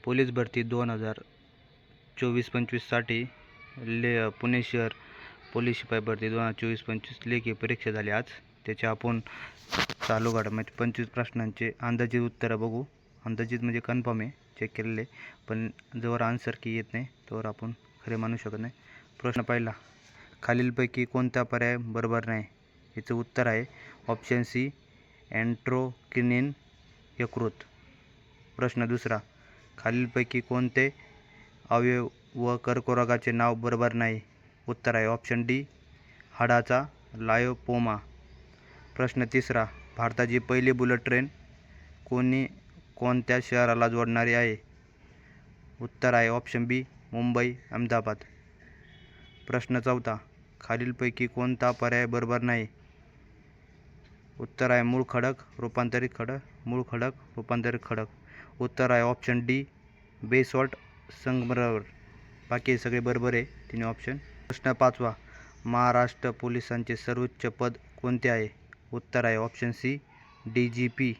Police भरती 2024-25साठी पुणे शहर police शिपाई भरती 2024-25 लेखी परीक्षा झाली आज. त्याचे आपण चालू घडामोडी 25 प्रश्नांचे अंदाजित उत्तरं बघू. अंदाजित म्हणजे कन्फर्म आहे, चेक केलेले, पण जोवर आन्सर की येत नाही तोवर आपण खरे मानू शकत नाही. प्रश्न पहिला, खालीलपैकी कोणता पर्याय बरोबर नाही? याचं उत्तर आहे ऑप्शन सी, एन्ट्रोकिनिन यकृत. प्रश्न दुसरा, खालीलपैकी कोणते अवयव व कर्करोगाचे नाव बरोबर नाही? उत्तर आहे ऑप्शन डी, हाडाचा लायोपोमा. प्रश्न तिसरा, भारताची पहिली बुलेट ट्रेन कोणत्या शहराला जोडणारी आहे? उत्तर आहे ऑप्शन बी, मुंबई अहमदाबाद. प्रश्न चौथा, खालीलपैकी कोणता पर्याय बरोबर नाही? उत्तर आहे मूळ खडक रूपांतरित खडक, मूळ खडक रूपांतरित खडक. उत्तर आहे ऑप्शन डी, बेसॉल्ट संगमरवर. बाकी सगळे बरोबर आहे तिन्ही ऑप्शन. प्रश्न पाचवा, महाराष्ट्र पोलिसांचे सर्वोच्च पद कोणते आहे? उत्तर आहे ऑप्शन सी, DGP.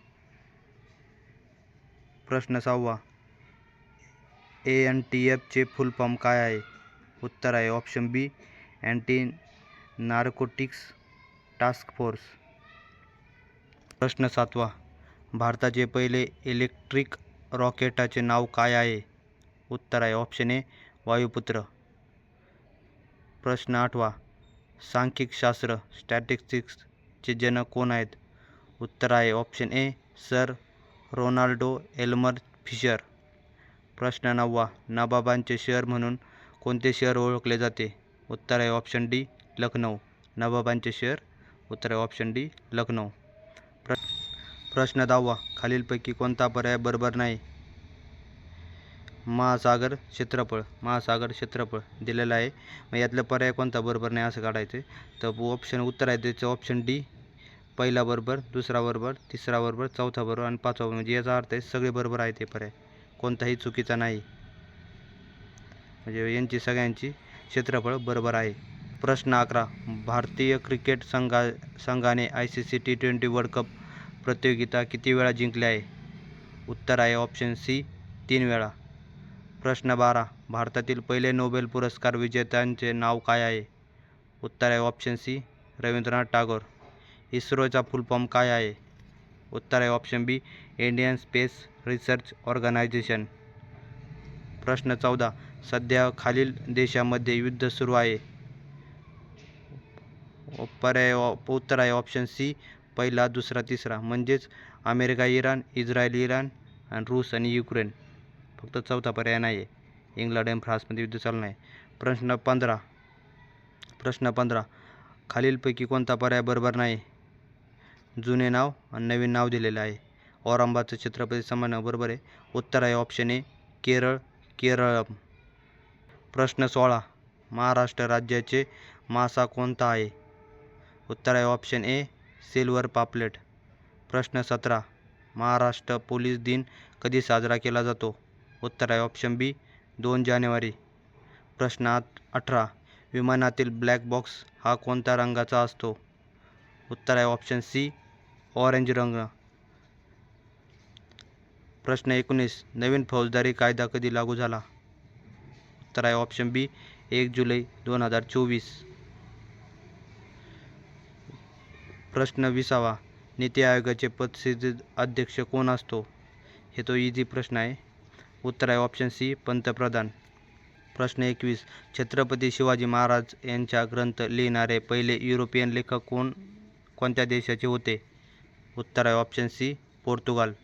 प्रश्न सहावा, ANTF चे फुल फॉर्म काय आहे? उत्तर आहे ऑप्शन बी, अँटी नार्कोटिक्स टास्क फोर्स. प्रश्न सातवा, भारताचे पहिले इलेक्ट्रिक रॉकेटाचे नाव काय आहे? उत्तर आहे ऑप्शन ए, वायुपुत्र. प्रश्न आठवा, सांख्यिकशास्त्र स्टॅटिस्टिक्सचे जनक कोण आहेत? उत्तर आहे option A, sir Ronaldo Elmer Fisher. प्रश्न नववा, नवाबांचे शहर म्हणून कोणते शहर ओळखले जाते? उत्तर आहे ऑप्शन डी, लखनौ. नवाबांचे शहर, उत्तर आहे ऑप्शन डी, लखनौ. प्रश्न 10वा, खालीलपैकी कोणता पर्याय बरोबर नाही? महासागर क्षेत्रफळ दिलेलं आहे. मग यातलं पर्याय कोणता बरोबर नाही असं काढायचं. तर ऑप्शन उत्तर आहे त्याचं ऑप्शन डी, पहिला बरोबर, दुसरा बरोबर, तिसरा बरोबर, चौथा बरोबर आणि पाचवा बरोबर. म्हणजे याचा अर्थ आहे सगळे बरोबर आहे ते पर्याय, कोणताही चुकीचा नाही. म्हणजे यांची सगळ्यांची क्षेत्रफळ बरोबर आहे. प्रश्न 11, भारतीय क्रिकेट संघाने ICC T20 वर्ल्ड कप प्रतियोगिता किती वेळा जिंकली आहे? उत्तर आहे ऑप्शन सी, 3 वेळा. प्रश्न 12, भारतातील पहिले नोबेल पुरस्कार विजेत्यांचे नाव काय आहे? उत्तर आहे ऑप्शन सी, रवींद्रनाथ टागोर. इस्रोचा फुल फॉर्म काय आहे? उत्तर आहे option B, Indian space research organisation. प्रश्न 14, सध्या खालील देशामध्ये युद्ध सुरू आहे? उत्तर आहे ऑप्शन सी, पहिला, दुसरा, तिसरा. म्हणजेच अमेरिका इराण, इस्रायल इराण आणि रूस आणि युक्रेन. फक्त चौथा पर्याय नाही आहे. इंग्लंड आणि फ्रान्समध्ये युद्ध चालू नाही. प्रश्न 15, खालीलपैकी कोणता पर्याय बरोबर नाही? जुने नाव आणि नवीन नाव दिलेलं आहे. औरंगाबादचं छत्रपती समान बरोबर आहे. उत्तर आहे ऑप्शन ए, केरळम. प्रश्न 16, महाराष्ट्र राज्याचे मासा कोणता आहे? उत्तर आहे ऑप्शन ए, सिल्वर पापलेट. प्रश्न 17, महाराष्ट्र पोलीस दिन कधी साजरा केला जातो? उत्तर आहे ऑप्शन बी, 2 जानेवारी. प्रश्न 18, विमानातील ब्लॅक बॉक्स हा कोणत्या रंगाचा असतो? उत्तर आहे ऑप्शन सी, ऑरेंज रंग. प्रश्न 19, नवीन फौजदारी कायदा कधी लागू झाला? उत्तर आहे ऑप्शन बी, 1 जुलै 2024. प्रश्न 20, नीती आयोगाचे पदसिद्ध अध्यक्ष कोण असतो? हे तो इझी प्रश्न आहे. उत्तर आहे ऑप्शन सी, पंतप्रधान. प्रश्न 21, छत्रपती शिवाजी महाराज यांचा ग्रंथ लिहिणारे पहिले युरोपियन लेखक कोणत्या देशाचे होते? उत्तर आहे ऑप्शन सी, पोर्तुगाल.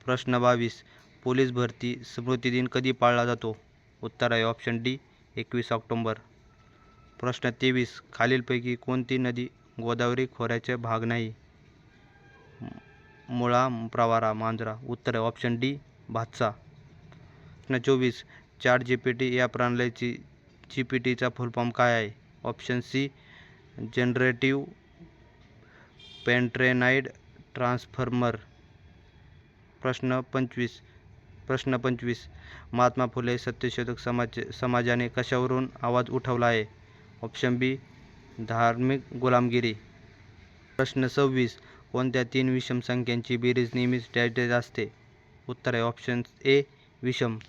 प्रश्न 22, पोलीस भरती स्मृती दिन कधी पाळला जातो? उत्तर आहे ऑप्शन डी, 21 ऑक्टोबर. प्रश्न 23, खालीलपैकी कोणती नदी गोदावरी खोऱ्याचा भाग नाही? मुळा, प्रवारा, मांजरा. उत्तर आहे ऑप्शन डी, भातसा. प्रश्न 24, ChatGPT या प्रणालीची GPTचा फुल फॉर्म काय आहे? Option C, generative pretrained transformer. प्रश्न 25, महात्मा फुले सत्यशोधक समाजाने कशावरून आवाज उठवला आहे? ऑप्शन बी, धार्मिक गुलामगिरी. प्रश्न 26, कोणत्या 3 विषम संख्यांची बेरीज नेहमीच डॅश असते? उत्तर आहे ऑप्शन ए, विषम